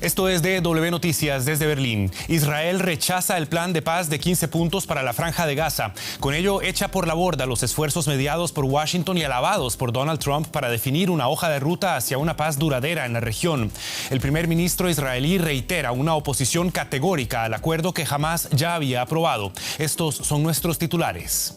Esto es DW Noticias desde Berlín. Israel rechaza el plan de paz de 15 puntos para la Franja de Gaza. Con ello, echa por la borda los esfuerzos mediados por Washington y alabados por Donald Trump para definir una hoja de ruta hacia una paz duradera en la región. El primer ministro israelí reitera una oposición categórica al acuerdo que Hamás ya había aprobado. Estos son nuestros titulares.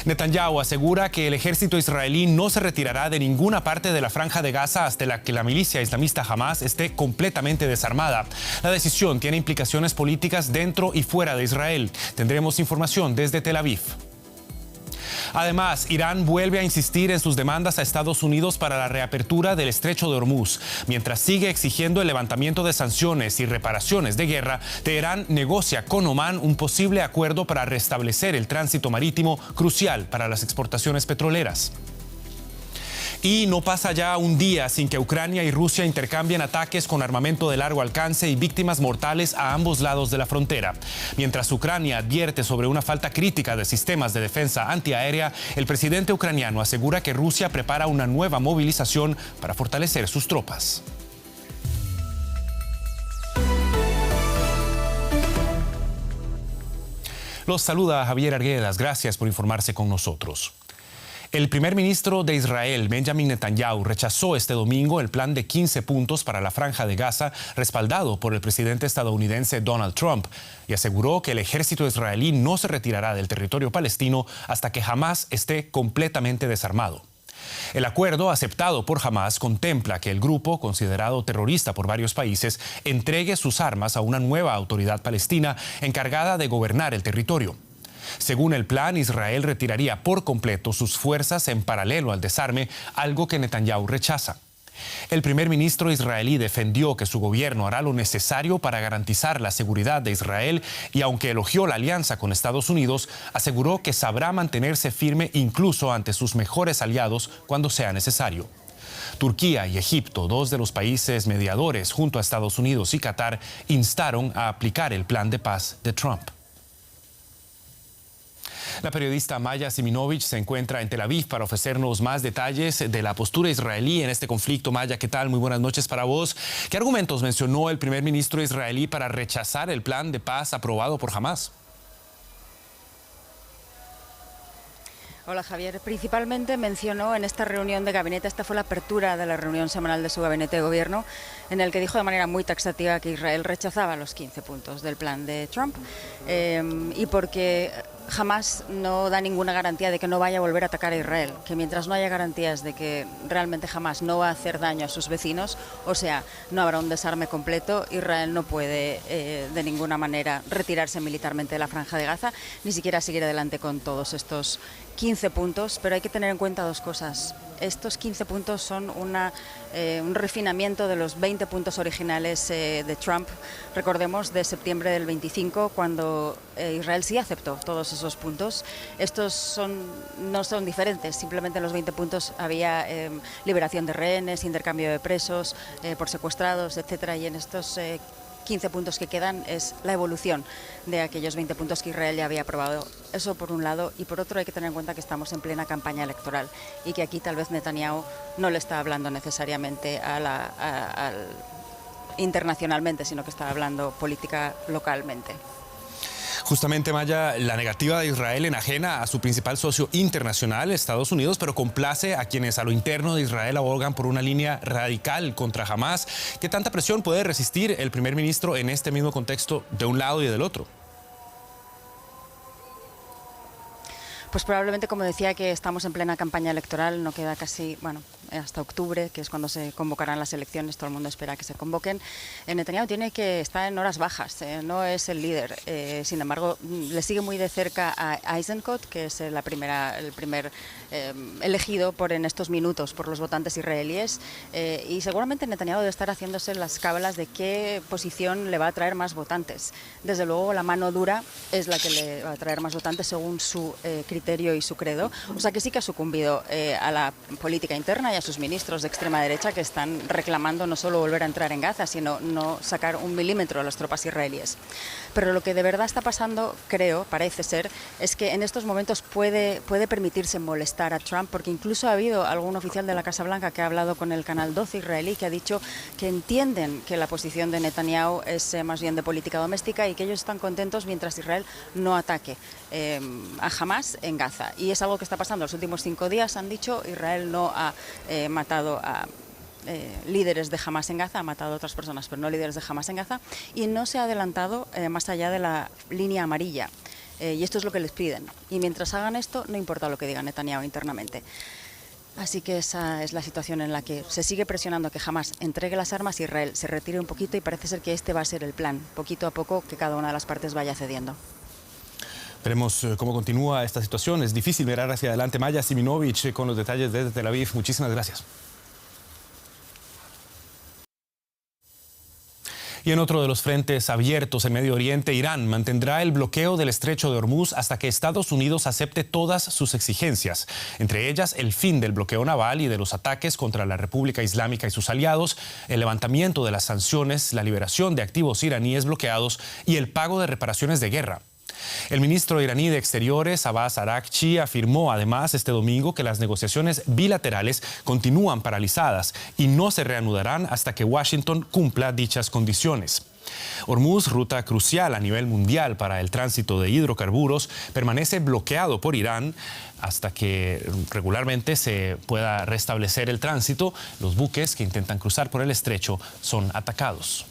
Netanyahu asegura que el ejército israelí no se retirará de ninguna parte de la Franja de Gaza hasta que la milicia islamista Hamás esté completamente desarmada. La decisión tiene implicaciones políticas dentro y fuera de Israel. Tendremos información desde Tel Aviv. Además, Irán vuelve a insistir en sus demandas a Estados Unidos para la reapertura del estrecho de Hormuz. Mientras sigue exigiendo el levantamiento de sanciones y reparaciones de guerra, Teherán negocia con Omán un posible acuerdo para restablecer el tránsito marítimo crucial para las exportaciones petroleras. Y no pasa ya un día sin que Ucrania y Rusia intercambien ataques con armamento de largo alcance y víctimas mortales a ambos lados de la frontera. Mientras Ucrania advierte sobre una falta crítica de sistemas de defensa antiaérea, el presidente ucraniano asegura que Rusia prepara una nueva movilización para fortalecer sus tropas. Los saluda Javier Arguedas. Gracias por informarse con nosotros. El primer ministro de Israel, Benjamin Netanyahu, rechazó este domingo el plan de 15 puntos para la Franja de Gaza, respaldado por el presidente estadounidense Donald Trump, y aseguró que el ejército israelí no se retirará del territorio palestino hasta que Hamás esté completamente desarmado. El acuerdo aceptado por Hamás contempla que el grupo, considerado terrorista por varios países, entregue sus armas a una nueva autoridad palestina encargada de gobernar el territorio. Según el plan, Israel retiraría por completo sus fuerzas en paralelo al desarme, algo que Netanyahu rechaza. El primer ministro israelí defendió que su gobierno hará lo necesario para garantizar la seguridad de Israel y, aunque elogió la alianza con Estados Unidos, aseguró que sabrá mantenerse firme incluso ante sus mejores aliados cuando sea necesario. Turquía y Egipto, dos de los países mediadores junto a Estados Unidos y Qatar, instaron a aplicar el plan de paz de Trump. La periodista Maya Siminovich se encuentra en Tel Aviv para ofrecernos más detalles de la postura israelí en este conflicto. Maya, ¿qué tal? Muy buenas noches para vos. ¿Qué argumentos mencionó el primer ministro israelí para rechazar el plan de paz aprobado por Hamás? Hola Javier, principalmente mencionó en esta reunión de gabinete, esta fue la apertura de la reunión semanal de su gabinete de gobierno, en el que dijo de manera muy taxativa que Israel rechazaba los 15 puntos del plan de Trump y porque Hamás no da ninguna garantía de que no vaya a volver a atacar a Israel, que mientras no haya garantías de que realmente Hamás no va a hacer daño a sus vecinos, o sea, no habrá un desarme completo, Israel no puede de ninguna manera retirarse militarmente de la Franja de Gaza, ni siquiera seguir adelante con todos estos 15 puntos, pero hay que tener en cuenta dos cosas. Estos 15 puntos son un refinamiento de los 20 puntos originales de Trump, recordemos, de septiembre del 25, cuando Israel sí aceptó todos esos puntos. Estos no son diferentes, simplemente en los 20 puntos había liberación de rehenes, intercambio de presos por secuestrados, etcétera, y en estos 15 puntos que quedan es la evolución de aquellos 20 puntos que Israel ya había aprobado. Eso por un lado, y por otro hay que tener en cuenta que estamos en plena campaña electoral y que aquí tal vez Netanyahu no le está hablando necesariamente internacionalmente, sino que está hablando política localmente. Justamente, Maya, la negativa de Israel enajena a su principal socio internacional, Estados Unidos, pero complace a quienes a lo interno de Israel abogan por una línea radical contra Hamás. ¿Qué tanta presión puede resistir el primer ministro en este mismo contexto de un lado y del otro? Pues probablemente, como decía, que estamos en plena campaña electoral, no queda casi, hasta octubre, que es cuando se convocarán las elecciones, todo el mundo espera que se convoquen. Netanyahu tiene que estar en horas bajas, no es el líder. Sin embargo, le sigue muy de cerca a Eisenkot, que es el primer elegido en estos minutos por los votantes israelíes, y seguramente Netanyahu debe estar haciéndose las cábalas de qué posición le va a traer más votantes. Desde luego, la mano dura es la que le va a traer más votantes según su criterio criterio y su credo. O sea que sí que ha sucumbido a la política interna y a sus ministros de extrema derecha que están reclamando no solo volver a entrar en Gaza, sino no sacar un milímetro a las tropas israelíes. Pero lo que de verdad está pasando, creo, parece ser, es que en estos momentos puede permitirse molestar a Trump, porque incluso ha habido algún oficial de la Casa Blanca que ha hablado con el Canal 12 israelí que ha dicho que entienden que la posición de Netanyahu es más bien de política doméstica y que ellos están contentos mientras Israel no ataque a Hamas en Gaza. Y es algo que está pasando. Los últimos 5 días han dicho Israel no ha matado a líderes de Hamas en Gaza, ha matado a otras personas, pero no líderes de Hamas en Gaza, y no se ha adelantado más allá de la línea amarilla. Y esto es lo que les piden. Y mientras hagan esto, no importa lo que diga Netanyahu internamente. Así que esa es la situación en la que se sigue presionando que Hamas entregue las armas y Israel se retire un poquito, y parece ser que este va a ser el plan, poquito a poco, que cada una de las partes vaya cediendo. Veremos cómo continúa esta situación. Es difícil mirar hacia adelante. Maya Siminovich con los detalles desde Tel Aviv. Muchísimas gracias. Y en otro de los frentes abiertos en Medio Oriente, Irán mantendrá el bloqueo del estrecho de Hormuz hasta que Estados Unidos acepte todas sus exigencias, entre ellas el fin del bloqueo naval y de los ataques contra la República Islámica y sus aliados, el levantamiento de las sanciones, la liberación de activos iraníes bloqueados y el pago de reparaciones de guerra. El ministro iraní de Exteriores, Abbas Araghchi, afirmó además este domingo que las negociaciones bilaterales continúan paralizadas y no se reanudarán hasta que Washington cumpla dichas condiciones. Hormuz, ruta crucial a nivel mundial para el tránsito de hidrocarburos, permanece bloqueado por Irán hasta que regularmente se pueda restablecer el tránsito. Los buques que intentan cruzar por el estrecho son atacados.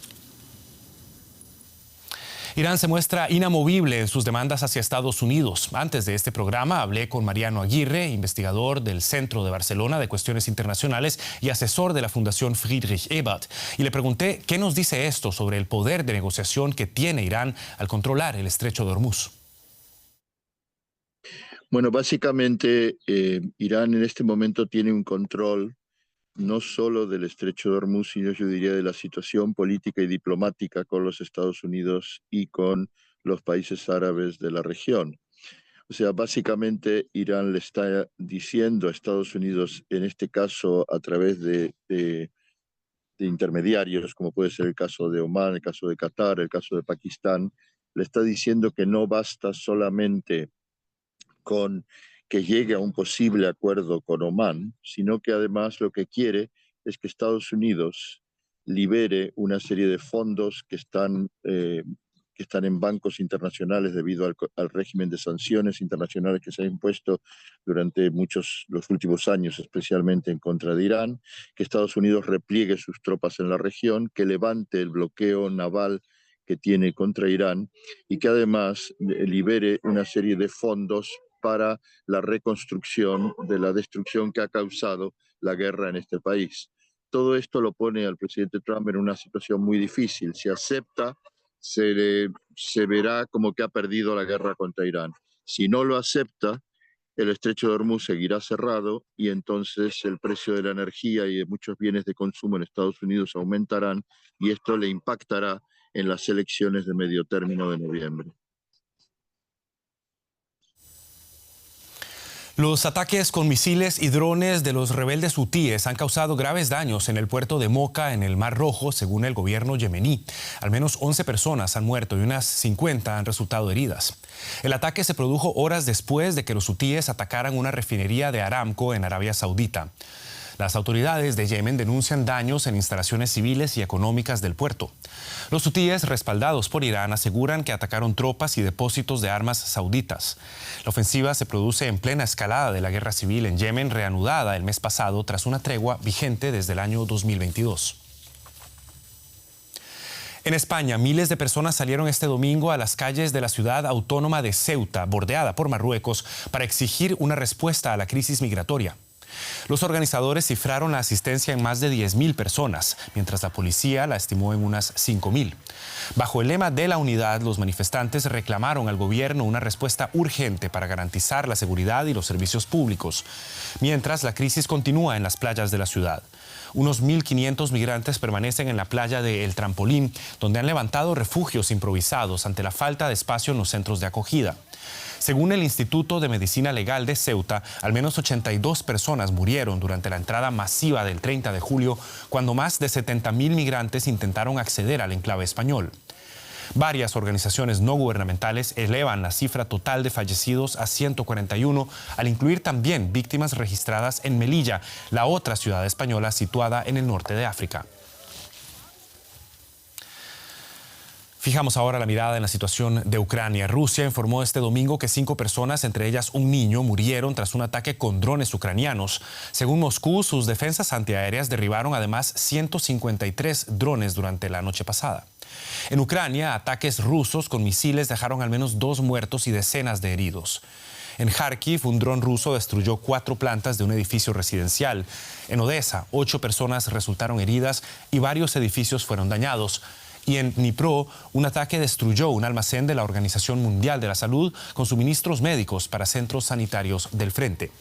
Irán se muestra inamovible en sus demandas hacia Estados Unidos. Antes de este programa hablé con Mariano Aguirre, investigador del Centro de Barcelona de Cuestiones Internacionales y asesor de la Fundación Friedrich Ebert, y le pregunté qué nos dice esto sobre el poder de negociación que tiene Irán al controlar el estrecho de Hormuz. Bueno, básicamente Irán en este momento tiene un control no solo del estrecho de Hormuz, sino yo diría de la situación política y diplomática con los Estados Unidos y con los países árabes de la región. O sea, básicamente Irán le está diciendo a Estados Unidos, en este caso a través de intermediarios, como puede ser el caso de Omán, el caso de Qatar, el caso de Pakistán, le está diciendo que no basta solamente con que llegue a un posible acuerdo con Omán, sino que además lo que quiere es que Estados Unidos libere una serie de fondos que están en bancos internacionales debido al régimen de sanciones internacionales que se ha impuesto durante los últimos años, especialmente en contra de Irán, que Estados Unidos repliegue sus tropas en la región, que levante el bloqueo naval que tiene contra Irán y que además libere una serie de fondos para la reconstrucción de la destrucción que ha causado la guerra en este país. Todo esto lo pone al presidente Trump en una situación muy difícil. Si acepta, se verá como que ha perdido la guerra contra Irán. Si no lo acepta, el estrecho de Hormuz seguirá cerrado y entonces el precio de la energía y de muchos bienes de consumo en Estados Unidos aumentarán y esto le impactará en las elecciones de medio término de noviembre. Los ataques con misiles y drones de los rebeldes hutíes han causado graves daños en el puerto de Moca, en el Mar Rojo, según el gobierno yemení. Al menos 11 personas han muerto y unas 50 han resultado heridas. El ataque se produjo horas después de que los hutíes atacaran una refinería de Aramco en Arabia Saudita. Las autoridades de Yemen denuncian daños en instalaciones civiles y económicas del puerto. Los hutíes, respaldados por Irán, aseguran que atacaron tropas y depósitos de armas sauditas. La ofensiva se produce en plena escalada de la guerra civil en Yemen, reanudada el mes pasado tras una tregua vigente desde el año 2022. En España, miles de personas salieron este domingo a las calles de la ciudad autónoma de Ceuta, bordeada por Marruecos, para exigir una respuesta a la crisis migratoria. Los organizadores cifraron la asistencia en más de 10.000 personas, mientras la policía la estimó en unas 5.000. Bajo el lema de la unidad, los manifestantes reclamaron al gobierno una respuesta urgente para garantizar la seguridad y los servicios públicos, mientras la crisis continúa en las playas de la ciudad. Unos 1.500 migrantes permanecen en la playa de El Trampolín, donde han levantado refugios improvisados ante la falta de espacio en los centros de acogida. Según el Instituto de Medicina Legal de Ceuta, al menos 82 personas murieron durante la entrada masiva del 30 de julio, cuando más de 70.000 migrantes intentaron acceder al enclave español. Varias organizaciones no gubernamentales elevan la cifra total de fallecidos a 141, al incluir también víctimas registradas en Melilla, la otra ciudad española situada en el norte de África. Fijamos ahora la mirada en la situación de Ucrania. Rusia informó este domingo que 5 personas, entre ellas un niño, murieron tras un ataque con drones ucranianos. Según Moscú, sus defensas antiaéreas derribaron además 153 drones durante la noche pasada. En Ucrania, ataques rusos con misiles dejaron al menos 2 muertos y decenas de heridos. En Kharkiv, un dron ruso destruyó 4 plantas de un edificio residencial. En Odessa, 8 personas resultaron heridas y varios edificios fueron dañados. Y en Dnipro, un ataque destruyó un almacén de la Organización Mundial de la Salud con suministros médicos para centros sanitarios del frente.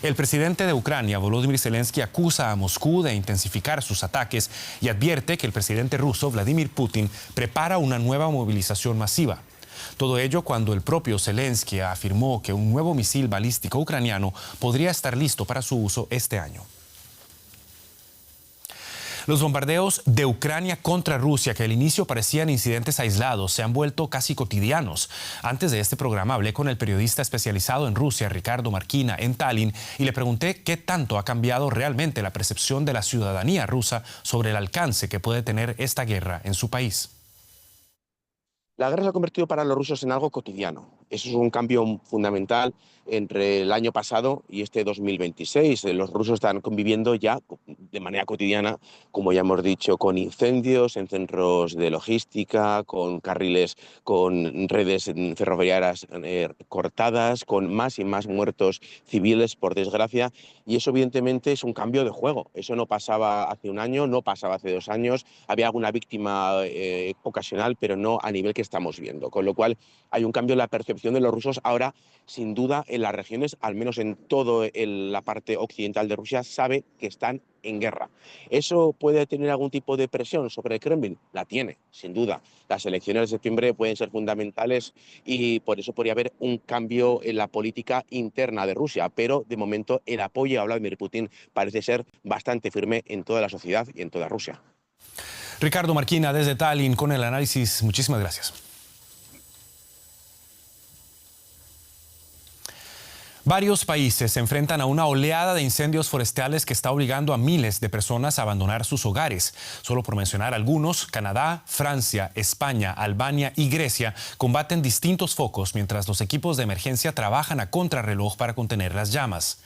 El presidente de Ucrania, Volodymyr Zelensky, acusa a Moscú de intensificar sus ataques y advierte que el presidente ruso, Vladimir Putin, prepara una nueva movilización masiva. Todo ello cuando el propio Zelensky afirmó que un nuevo misil balístico ucraniano podría estar listo para su uso este año. Los bombardeos de Ucrania contra Rusia, que al inicio parecían incidentes aislados, se han vuelto casi cotidianos. Antes de este programa hablé con el periodista especializado en Rusia, Ricardo Marquina, en Tallinn, y le pregunté qué tanto ha cambiado realmente la percepción de la ciudadanía rusa sobre el alcance que puede tener esta guerra en su país. La guerra se ha convertido para los rusos en algo cotidiano. Eso es un cambio fundamental entre el año pasado y este 2026. Los rusos están conviviendo ya de manera cotidiana, como ya hemos dicho, con incendios en centros de logística, con carriles, con redes ferroviarias cortadas, con más y más muertos civiles, por desgracia. Y eso evidentemente es un cambio de juego. Eso no pasaba hace un año, no pasaba hace 2 años. Había alguna víctima ocasional, pero no a nivel que estamos viendo. Con lo cual hay un cambio en la percepción de los rusos ahora, sin duda, en las regiones, al menos en toda la parte occidental de Rusia, sabe que están en guerra. ¿Eso puede tener algún tipo de presión sobre el Kremlin? La tiene, sin duda. Las elecciones de septiembre pueden ser fundamentales y por eso podría haber un cambio en la política interna de Rusia, pero de momento el apoyo a Vladimir Putin parece ser bastante firme en toda la sociedad y en toda Rusia. Ricardo Marquina desde Tallinn con el análisis. Muchísimas gracias. Varios países se enfrentan a una oleada de incendios forestales que está obligando a miles de personas a abandonar sus hogares. Solo por mencionar algunos, Canadá, Francia, España, Albania y Grecia combaten distintos focos mientras los equipos de emergencia trabajan a contrarreloj para contener las llamas.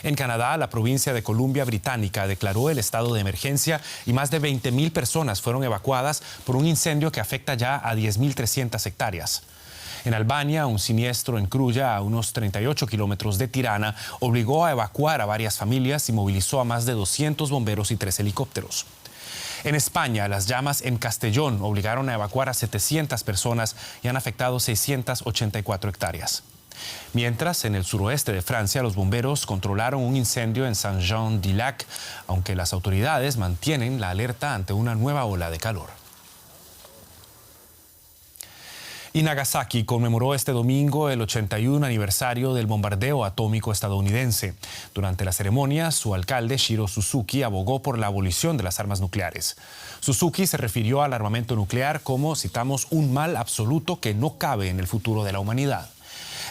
En Canadá, la provincia de Columbia Británica declaró el estado de emergencia y más de 20.000 personas fueron evacuadas por un incendio que afecta ya a 10.300 hectáreas. En Albania, un siniestro en Kruja, a unos 38 kilómetros de Tirana, obligó a evacuar a varias familias y movilizó a más de 200 bomberos y 3 helicópteros. En España, las llamas en Castellón obligaron a evacuar a 700 personas y han afectado 684 hectáreas. Mientras, en el suroeste de Francia, los bomberos controlaron un incendio en Saint-Jean-d'Illac, aunque las autoridades mantienen la alerta ante una nueva ola de calor. Y Nagasaki conmemoró este domingo el 81 aniversario del bombardeo atómico estadounidense. Durante la ceremonia, su alcalde, Shiro Suzuki, abogó por la abolición de las armas nucleares. Suzuki se refirió al armamento nuclear como, citamos, un mal absoluto que no cabe en el futuro de la humanidad.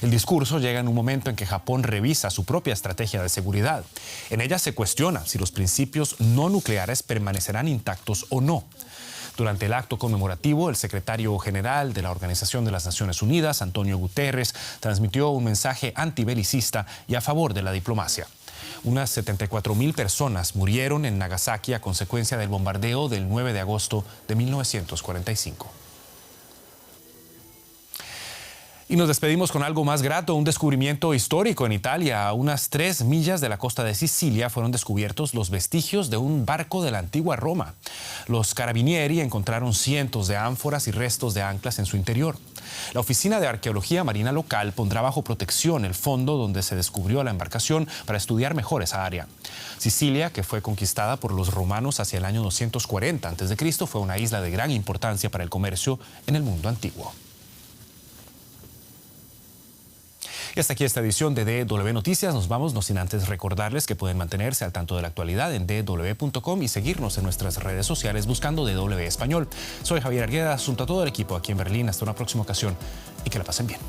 El discurso llega en un momento en que Japón revisa su propia estrategia de seguridad. En ella se cuestiona si los principios no nucleares permanecerán intactos o no. Durante el acto conmemorativo, el secretario general de la Organización de las Naciones Unidas, Antonio Guterres, transmitió un mensaje antibelicista y a favor de la diplomacia. Unas 74.000 personas murieron en Nagasaki a consecuencia del bombardeo del 9 de agosto de 1945. Y nos despedimos con algo más grato, un descubrimiento histórico en Italia. A unas 3 millas de la costa de Sicilia fueron descubiertos los vestigios de un barco de la antigua Roma. Los carabinieri encontraron cientos de ánforas y restos de anclas en su interior. La Oficina de Arqueología Marina local pondrá bajo protección el fondo donde se descubrió la embarcación para estudiar mejor esa área. Sicilia, que fue conquistada por los romanos hacia el año 240 a.C., fue una isla de gran importancia para el comercio en el mundo antiguo. Y hasta aquí esta edición de DW Noticias. Nos vamos, no sin antes recordarles que pueden mantenerse al tanto de la actualidad en dw.com y seguirnos en nuestras redes sociales buscando DW Español. Soy Javier Arguedas, junto a todo el equipo aquí en Berlín. Hasta una próxima ocasión y que la pasen bien.